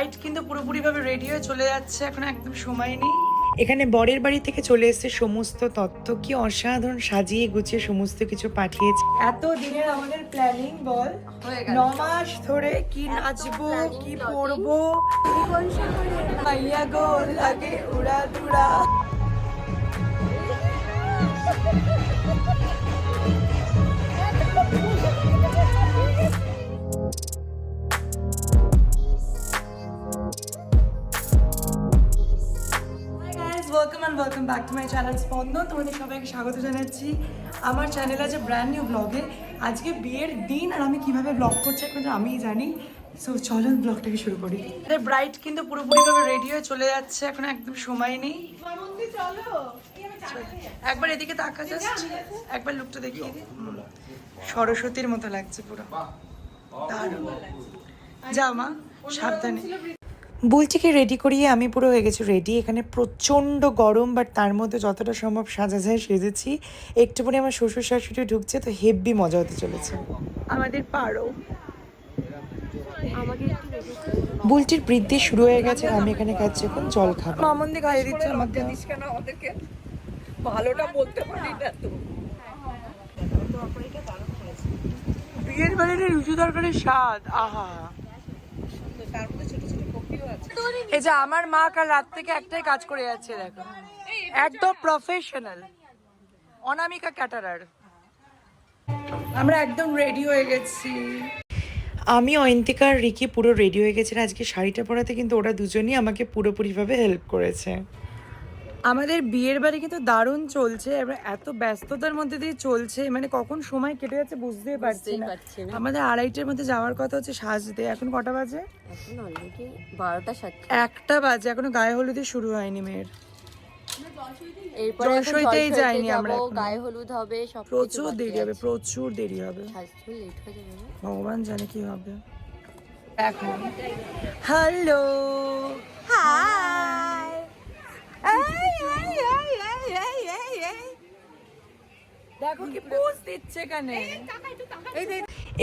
Bride কিন্তু পুরোপুরিভাবে ready হয়ে চলে যাচ্ছে, এখন একদম সময় নেই। এখানে বরের বাড়ি থেকে চলে এসেছে সমস্ত তত্ত্ব, কি অসাধারণ সাজিয়ে গুছিয়ে সমস্ত কিছু পাঠিয়েছে। এত দিনের আমাদের প্ল্যানিং বল, 9 মাস ধরে কি নাচবো কি পরবো, মাইয়া গো লাগে উড়া দুরা। Welcome back to my channel Spandan. তোমাদের সবাইকে স্বাগত জানাচ্ছি আমার চ্যানেল আছে ব্র্যান্ড নিউ ব্লগে। আজকে বিয়ের দিন আর আমি কিভাবে ব্লগ করছি এখন আমিই জানি। সো চলো ব্লগটাকে শুরু করি। ব্রাইড কিন্তু পুরোপুরিভাবে রেডি হয়ে চলে যাচ্ছে, এখন একদম সময় নেই। একবার এদিকে তাকা, জাস্ট একবার লুকটা দেখিয়ে দিই। সরস্বতীর মতো লাগছে পুরো, দারুণ। যাও মা, সাবধানে। বুলটিকে রেডি করিয়ে আমি পুরো হয়ে গেছি রেডি। এখানে প্রচণ্ড গরম, বাট তার মধ্যে যতটা সম্ভব সাজা যায় সেজেছি। একটু পরে আমার শ্বশুর শাশুড়ি ঢুকছে, তো হেব্বি মজা হতে চলেছে। আমাদের পারো বুলটির বৃদ্ধি শুরু হয়ে গেছে, আমি এখানে খাচ্ছি এখন জল খাবো। মামন্দি খাইয়ে দিচ্ছে আমাকে, আমাদেরকে ভালোটা বলতে পারি না তো। বিয়ের বাড়িতে রুচি তরকারির স্বাদ, আহা। এই যে আমার মা কাল রাত থেকে একটাই কাজ করে যাচ্ছে, দেখো একদম প্রফেশনাল অনামিকা ক্যাটারার। আমরা একদম রেডি হয়ে গেছি। আমি অয়ন্তিকা আর রিকি পুরো রেডি হয়ে গেছে। আজকে শাড়িটা পরাতে কিন্তু ওরা দুজনই আমাকে পুরোপুরিভাবে হেল্প করেছে। আমাদের বিয়ের বাড়ি কিন্তু দারুণ চলছে, এবার এত ব্যস্ততার মধ্যে দিয়ে চলছে, মানে কখন সময় কেটে যাচ্ছে বুঝতেই পারছি না। আমাদের 2:30টার মধ্যে যাওয়ার কথা হচ্ছে সাজতে। এখন কটা বাজে? এখন অলরেডি 12টা 7। 1টা বাজে, এখনো গায়ে হলুদই শুরু হয়নি মেয়ের। এরপর জলসইতেই যাইনি আমরা, গায়ে হলুদ হবে, সব প্রচুর দেরি হবে, প্রচুর দেরি হবে। সাজতে লেট হয়ে যাবে, ভগবান জানে কি হবে। এখন হ্যালো, হাই। দেখো কি পোজ দিচ্ছে এখানে।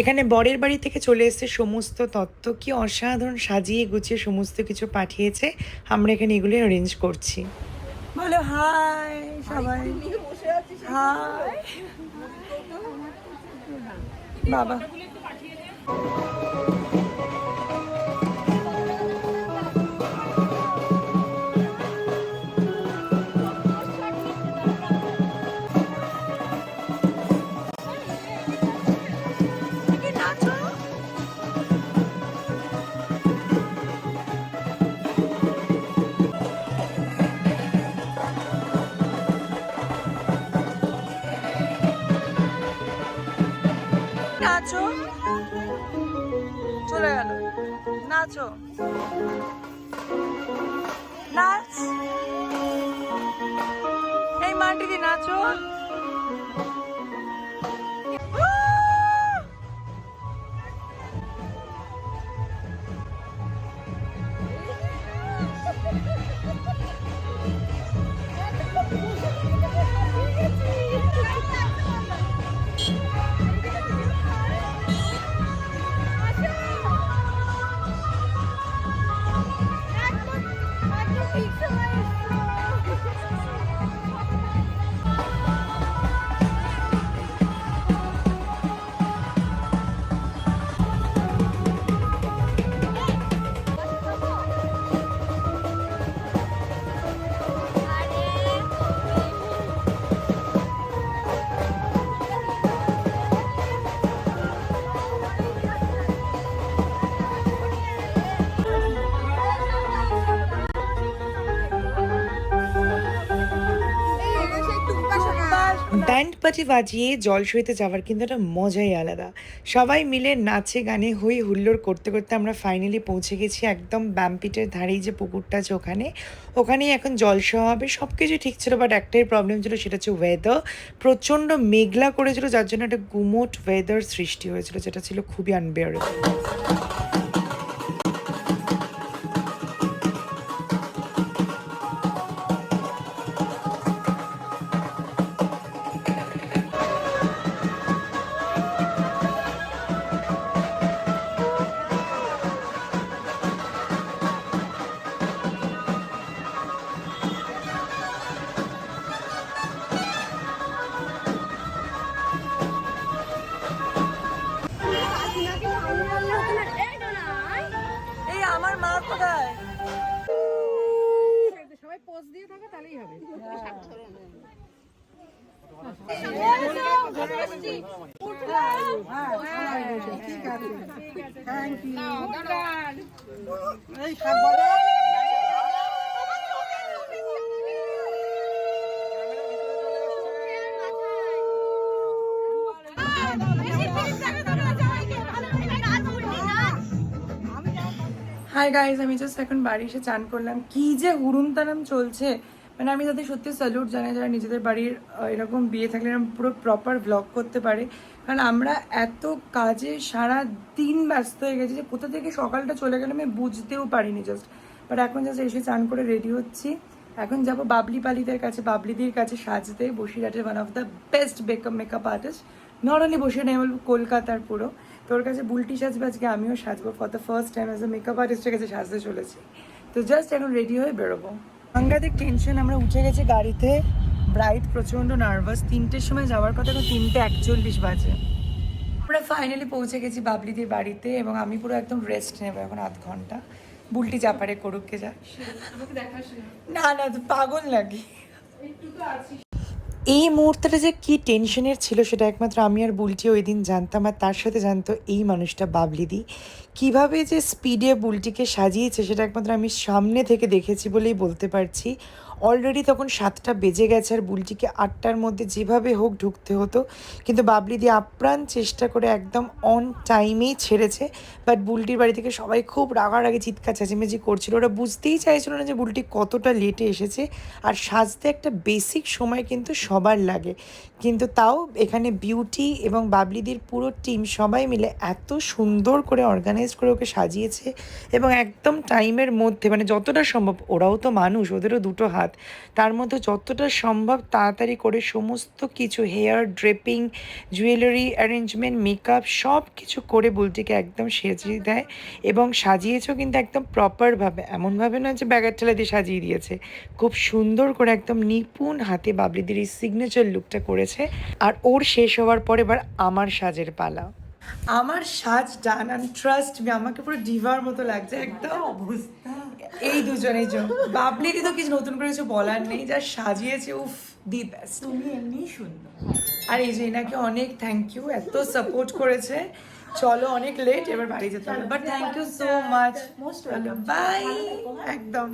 এখানে বরের বাড়ি থেকে চলে এসেছে সমস্ত তত্ত্ব, কি অসাধারণ সাজিয়ে গুছিয়ে সমস্ত কিছু পাঠিয়েছে। আমরা এখানে এগুলো অ্যারেঞ্জ করছি। বলো হাই সবাই, হাই বাবা। নাচো, চলে গেল। নাচো, নাচ, এই মাটি দিয়ে নাচো। ব্যান্ড পার্টি বাজিয়ে জলসইতে যাওয়ার কিন্তু একটা মজাই আলাদা। সবাই মিলে নাচে গানে হই হুল্লোড় করতে করতে আমরা ফাইনালি পৌঁছে গেছি একদম ব্যাম্পিটের ধারেই যে পুকুরটা আছে ওখানেই এখন জলসহ হবে। সব কিছু ঠিক ছিল, বাট একটাই প্রবলেম ছিল, সেটা হচ্ছে ওয়েদার। প্রচণ্ড মেঘলা করেছিল, যার জন্য একটা গুমোট ওয়েদার সৃষ্টি হয়েছিল, যেটা ছিল খুবই আনবেয়ারেবল। কোথায়? সবাই পোজ দিয়ে থাকে তাহলেই হবে। ঠিক আছে, থ্যাংক ইউ। এই শাক বাজার হাই গাইজ, আমি জাস্ট এখন বাড়ি এসে চান করলাম। কি যে হুড়ুম তারাম চলছে, মানে আমি তাদের সত্যি স্যালুট জানাই যারা নিজেদের বাড়ির এরকম বিয়ে থাকলে এরকম পুরো প্রপার ব্লগ করতে পারে। কারণ আমরা এত কাজে সারা দিন ব্যস্ত হয়ে গেছি যে কোথা থেকে সকালটা চলে গেলে আমি বুঝতেও পারিনি জাস্ট। বাট এখন জাস্ট এসে চান করে রেডি হচ্ছি। এখন যাব বাবলি পালিদের কাছে, বাবলিদির কাছে সাজতে। বসিরহাটের one of the best makeup artist, not only Basirhat, আমি বলবো কলকাতার পুরো। তোর কাছে বুলটি সাজবে, আজকে আমিও সাজবো for the first time as a makeup আর্টিস্টের কাছে সাজতে চলেছি। তো জাস্ট এখন রেডি হয়ে বেরোবো। সাংঘাতিক টেনশন, আমরা উঠে গেছি গাড়িতে। ব্রাইট প্রচণ্ড নার্ভাস। 3টের সময় যাওয়ার কথা, এখন 3:41 বাজে। আমরা ফাইনালি পৌঁছে গেছি বাবলিদির বাড়িতে এবং আমি পুরো একদম রেস্ট নেবো এখন আধ ঘন্টা। বুলটি চাপারে করুককে যা, না না তো পাগল লাগে। এই মুহূর্তটা যে কি টেনশনের ছিল সেটা একমাত্র আমি আর বুলটি ওই দিন জানতাম, আর তার সাথে জানতো এই মানুষটা বাবলিদি। কিভাবে যে স্পিডে বুলটিকে সাজিয়েছে সেটা একমাত্র আমি সামনে থেকে দেখেছি বলেই বলতে পারছি। অলরেডি তখন 7টা বেজে গেছে আর বুলটিকে 8টার মধ্যে যেভাবে হোক ঢুকতে হতো, কিন্তু বাবলিদি আপ্রাণ চেষ্টা করে একদম অন টাইমেই ছেড়েছে। বাট বুলটির বাড়ি থেকে সবাই খুব রাগারাগি চিৎকার চেঁচামেচি করছিল। ওরা বুঝতেই চাইছিল না যে বুলটি কতটা লেটে এসেছে। আর সাজতে একটা বেসিক সময় কিন্তু সবার লাগে, কিন্তু তাও এখানে বিউটি এবং বাবলিদির পুরো টিম সবাই মিলে এত সুন্দর করে অর্গানাইজ করে ওকে সাজিয়েছে এবং একদম টাইমের মধ্যে, মানে যতটা সম্ভব, ওরাও তো মানুষ, ওদেরও দুটো হাত, তার মধ্যে যতটা সম্ভব তাড়াতাড়ি করে সমস্ত কিছু hair draping, jewellery arrangement, makeup সব কিছু করে বুলটিকে একদম সাজিয়ে দেয়। এবং সাজিয়েছেও কিন্তু একদম প্রপারভাবে, এমনভাবে নয় যে ব্যাগার ঠেলা দিয়ে সাজিয়ে দিয়েছে। খুব সুন্দর করে একদম নিপুণ হাতে বাবলিদির এই সিগনেচার লুকটা করেছে। আর ওর শেষ হওয়ার পরে এবার আমার সাজের পালা। আমার সাজ ডান, অ্যান্ড ট্রাস্ট মি, আমাকে পুরো ডিভার মতো লাগছে একদম অবস্থা। এই দুজনের জন্য বাবলিদি তো কিছু নতুন করে কিছু বলার নেই, যা সাজিয়েছে উফ দি বেস্ট। তুমি এমনি সুন্দর। আর এই যে এনাকে অনেক থ্যাংক ইউ, এত সাপোর্ট করেছে। চলো অনেক লেট, এবার বাড়ি যেতে হবে, but thank you so much. চলো বাই। একদম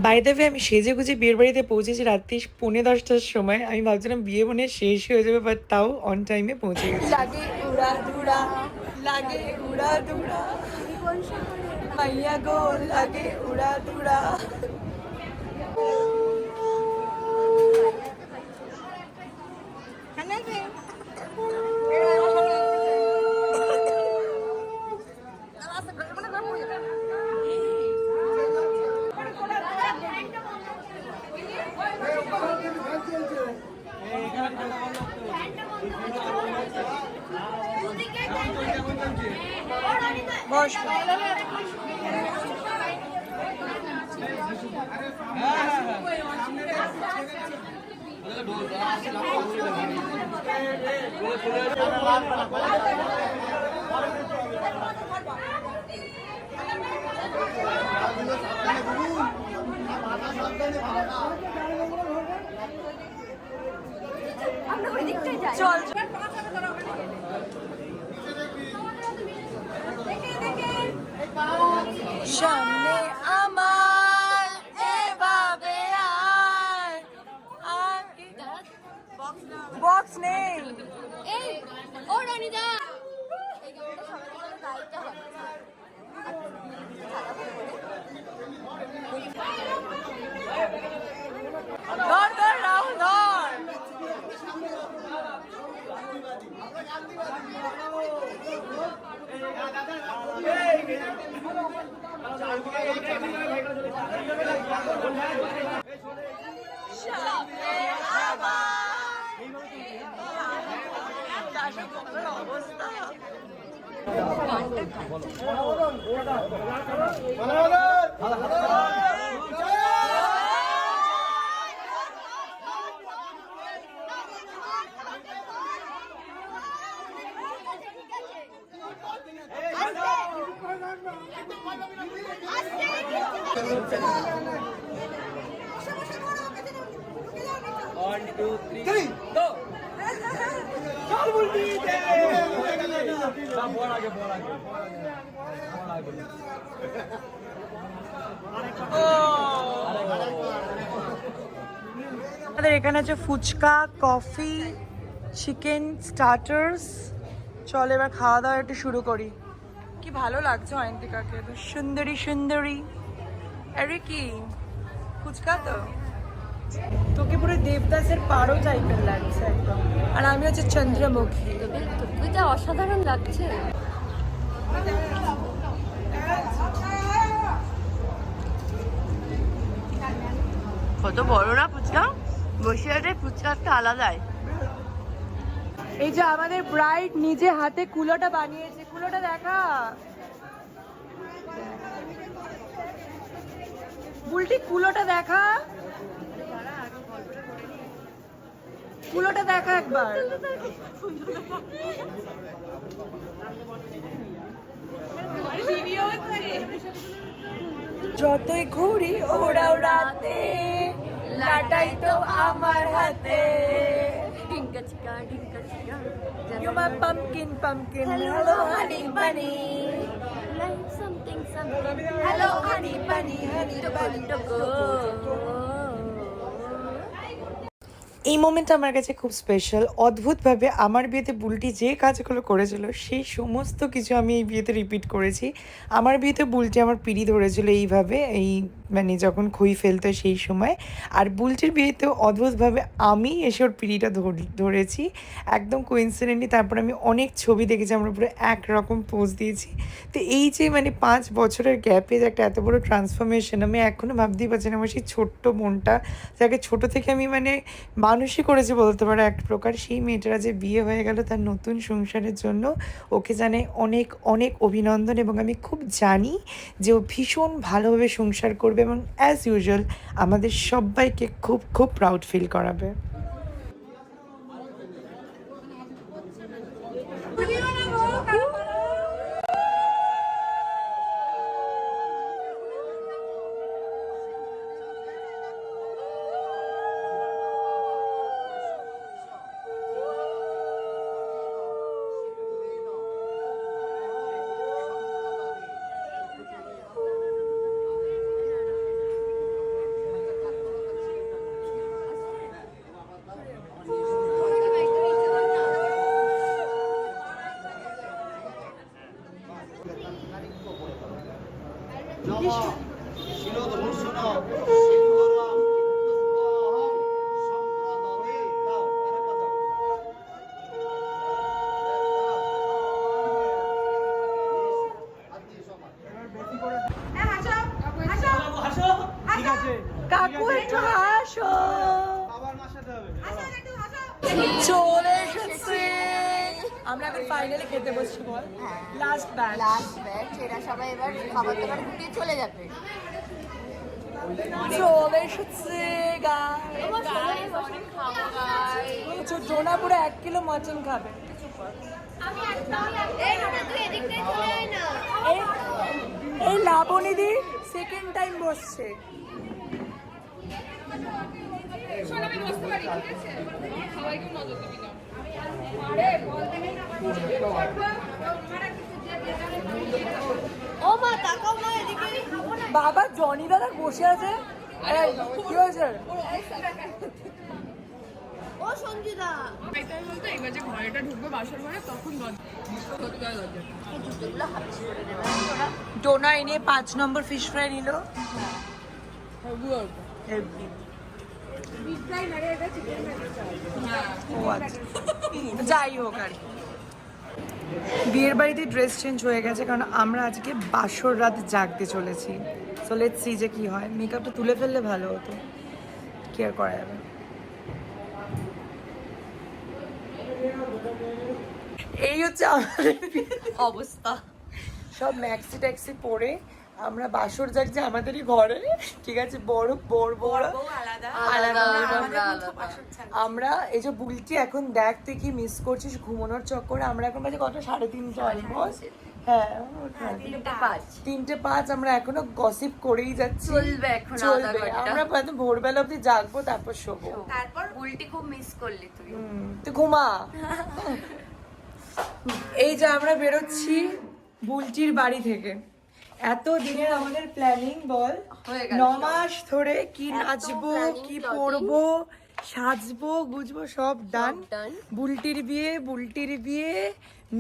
বাই দ্য ওয়ে, আমি সেজে গুজে বিয়ের বাড়িতে পৌঁছেছি রাত্রি 10:45টার সময়। আমি ভাবছিলাম বিয়ে মনে শেষ হয়ে যাবে, বাট তাও অন টাইমে পৌঁছে গেছি। লাগে উড়া ধুরা, লাগে উড়া ধুরা, মাইয়া গো লাগে উড়া ধুরা। বস চল সামনে আমার এভাবে আয়, বক্স নেই। এই ও রানীদা, এই গানটা সবাই করে গাইতে হবে। ধর ধর রাহুল ধর। অবস্থা আমাদের এখানে আছে ফুচকা, কফি, চিকেন স্টার্টার্স। চল এবার খাওয়া দাওয়া একটু শুরু করি। কি ভালো লাগছে অয়ন্তিকাকে, সুন্দরী সুন্দরী। আরে কি ফুচকা তো তোকে পুরো দেবদাসের পারো টাইপের লাগছে একদম, আর আমি হচ্ছে চন্দ্রমুখী। তোকে যা অসাধারণ লাগছে। কত বড় না ফুচকা, বসিরহাটের ফুচকা একটা আলাদাই। এই যে আমাদের ব্রাইড নিজে হাতে কুলোটা বানিয়েছে, কুলোটা দেখা। বুলটি কুলোটা দেখা, কুলোটা দেখা একবার। যতই ঘুরি ওড়াও রাতে, লাটাই তো আমার হাতে। ডিঙ্কা চিকা ডিঙ্কা চিকা। You my pumpkin, pumpkin. Hello, honey bunny. Like something something. Hello honey bunny, honey bunny. এই মোমেন্টটা আমার কাছে খুব স্পেশাল। অদ্ভুতভাবে আমার বিয়েতে বুলটি যে কাজগুলো করেছিল সেই সমস্ত কিছু আমি এই বিয়েতে রিপিট করেছি। আমার বিয়েতে বুলটি আমার পিড়ি ধরেছিল এইভাবে, এই মানে যখন খুই ফেলতো সেই সময়। আর বুলটির বিয়েতেও অদ্ভুতভাবে আমি এসে ওর পিড়িটা ধরেছি একদম কোইন্সিডেন্টলি। তারপর আমি অনেক ছবি দেখেছি, আমরা পুরো একরকম পোজ দিয়েছি। তো এই যে মানে 5 বছরের গ্যাপে যে একটা এত বড় ট্রান্সফরমেশন, আমি এখনও ভাবতেই পারছি না। আমার সেই ছোট্ট মনটা, যাকে ছোটো থেকে আমি মানে মানুষই করেছে বলতে পারো এক প্রকার, সেই মেয়েটারা যে বিয়ে হয়ে গেল তার নতুন সংসারের জন্য, ওকে জানে অনেক অনেক অভিনন্দন। এবং আমি খুব জানি যে ও ভীষণ ভালোভাবে সংসার করবে এবং অ্যাজ ইউজুয়াল আমাদের সবাইকে খুব খুব প্রাউড ফিল করাবে। কাকু একটু হাসো, চলে এসেছে। আমরা এখন ফাইনালি খেতে বসছি, বল লাস্ট ব্যাচ। লাস্ট ব্যাচ, এরা সবাই এবার খাবার দাবার গুটিয়ে চলে যাবে। চলে এসেছে জোনা পুরো 1 কিলো মাটন খাবে। এই লাবণীদি সেকেন্ড টাইম বসছে। ও মা তাকাও না এদিকে। বাবা জনি দাদা বসে আছে। কি হয়েছে? ও সঞ্জিদা এটাই বলতো এবার যে ঘরেটা ঢুকবে বাসর ঘরে তখন জুতোগুলো হাতে করে দেবে ওরা। ডোনা এনে 5 নম্বর ফিশ ফ্রাই নিল। ও আচ্ছা, যাই হোক আর কি। বিয়ের বাড়িতে ড্রেস চেঞ্জ হয়ে গেছে কারণ আমরা আজকে বাসর রাত জাগতে চলেছি। সো লেটস সি যে কি হয়। মেকআপটা তুলে ফেললে ভালো হতো, কি আর করা যাবে। এই হচ্ছে আমাদের অবস্থা। সব ম্যাক্সি ট্যাক্সি পরে আমরা বাসর জাগছি আমাদেরই ঘরে, ঠিক আছে। বড় বড় বড় আলাদা। আমরা এই যে বুলটি এখন দেখ তুই কি মিস করছিস ঘুমানোর চক্করে। আমরা এখন বাজে কত 3:30 অলমোস্ট। হ্যাঁ 3:05 3:05 আমরা এখনো গসিপ করেই যাচ্ছি। চলবে এখন আধা চলবে, ঘন্টা। আমরা প্রথম ভোরবেলা অবধি জাগবো, তারপর শোবো। তারপর উল্টি খুব মিস করলি তুই। তুই ঘুমা। এই যে আমরা বেরোচ্ছি বুলটির বাড়ি থেকে। এত দিনের আমাদের প্ল্যানিং বল, হয়ে গেল 9 মাস ধরে কি এত নাচবো, planning, কি plotting। পরবো, সাজবো গুজবো সব ডান। done। বুলটির বিয়ে,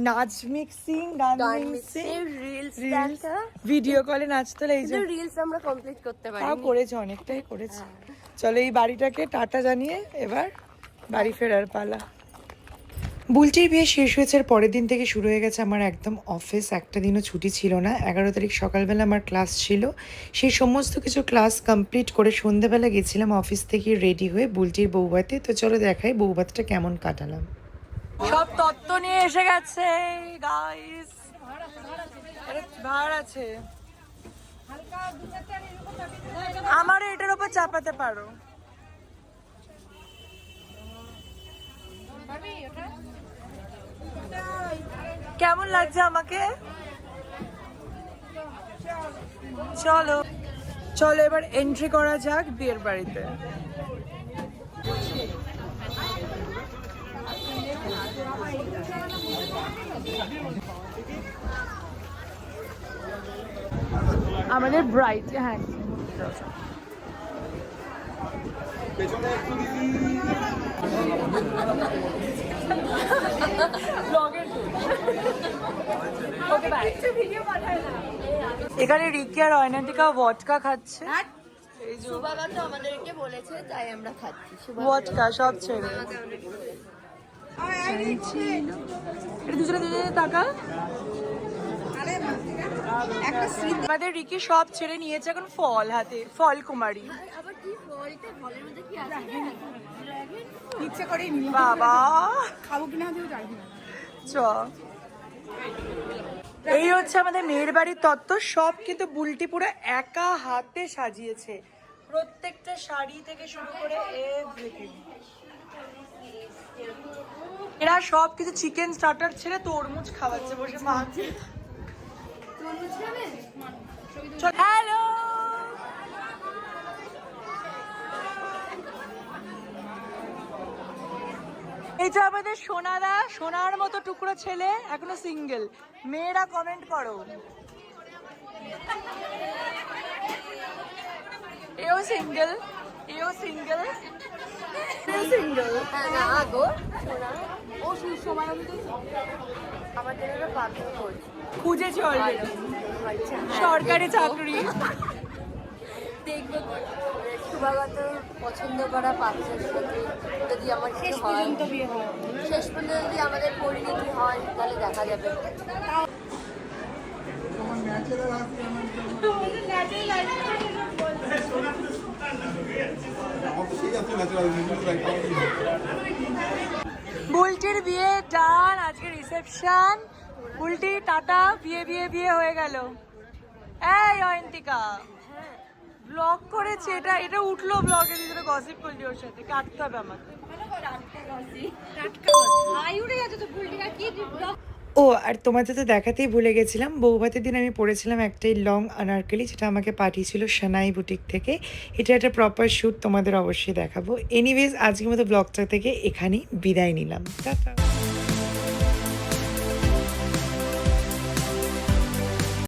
নাচ মিক্সিং, গান গান মিক্সিং, mixing, reels রিলস, দেখা। ভিডিও কলে নাচতে এই যে কিন্তু রিলস আমরা কমপ্লিট করতে তাও পারিনি। করেছে, অনেকটাই করেছে। চলো এই বাড়িটাকে টাটা জানিয়ে এবার বাড়ি ফেরার পালা। বুলটির বিয়ে শেষ হয়েছে, পরের দিন থেকে শুরু হয়ে গেছে আমার একদম অফিস। একটা দিনও ছুটি ছিল না। 11 তারিখ সকালবেলা আমার ক্লাস ছিল, সেই সমস্ত কিছু ক্লাস কমপ্লিট করে সন্ধ্যেবেলা গেছিলাম অফিস থেকে রেডি হয়ে বুলটির বৌভাতে। তো চলো দেখাই বৌভাতটা কেমন কাটালাম। সব তত্ত্ব নিয়ে এসে গেছে গাইস, ভাড় আছে। আমার এটার উপর চাপাতে পারো। কেমন লাগছে আমাকে? চলো চলো এবার এন্ট্রি করা যাক বিয়ের বাড়িতে। আমাদের ব্রাইড, হ্যাঁ এখানে রিকি আর অয়নান্তিকা ভডকা খাচ্ছে। এই যে সুবাবা তো আমাদেরকে বলেছে তাই আমরা খাচ্ছি। ভডকা সব ছেড়ে। এটা দুজনে দুজনে টাকা। আমাদের রিকি সব ছেড়ে নিয়েছে এখন ফল হাতে, ফল কুমারী। আবার কি ফলটা, ফলের মধ্যে কি আছে? ইচ্ছে করেই নিলাম। বাবা খাবো কিনা আমিও জানি না। চ এই হচ্ছে আমাদের মেয়ের বাড়ির তত্ত্ব। সব কিন্তু বুলটি পুরো একা হাতে সাজিয়েছে, প্রত্যেকটা শাড়ি থেকে শুরু করে এভরিথিং। এরা সব কিছু চিকেন স্টার্টার ছেড়ে তরমুজ খাওয়াচ্ছে বসে মা। হ্যালো, এই যে আমাদের সোনাদা, সোনার মতো টুকরো ছেলে, এখনো সিঙ্গেল। মেয়েরা কমেন্ট করো। এও সিঙ্গেল, এও সিঙ্গেল, এও সিঙ্গেল। না গো শোনা, ও সময় অবধি আমাদের একটা পাত্র করছে। খুঁজেছি অলরেডি আচ্ছা সরকারি চাকরি। দেখবো সুভাগত পছন্দ করা পাত্রের সাথে যদি আমার শেষ পর্যন্ত বিয়ে হয়, শেষ পর্যন্ত যদি আমাদের পরিণতি হয় তাহলে দেখা যাবে। বুলটির বিয়ে ডান, আজকে রিসেপশন। বুলটি টাটা, বিয়ে বিয়ে বিয়ে হয়ে গেল। এই অয়ন্তিকা ব্লগ করেছে, এটা এটা উঠলো ব্লগে, দুজনে গসিপ করলি, ওর সাথে কাটতে হবে আমাকে। ও আর তোমাদের তো দেখাতেই ভুলে গেছিলাম, বৌভাতের দিন আমি পরেছিলাম একটাই লং আনারকলি, যেটা আমাকে পাঠিয়েছিল সানাই বুটিক থেকে। এটা একটা প্রপার শ্যুট, তোমাদের অবশ্যই দেখাবো। এনিওয়েজ আজকের মতো ব্লগটা থেকে এখানেই বিদায় নিলাম, টাটা।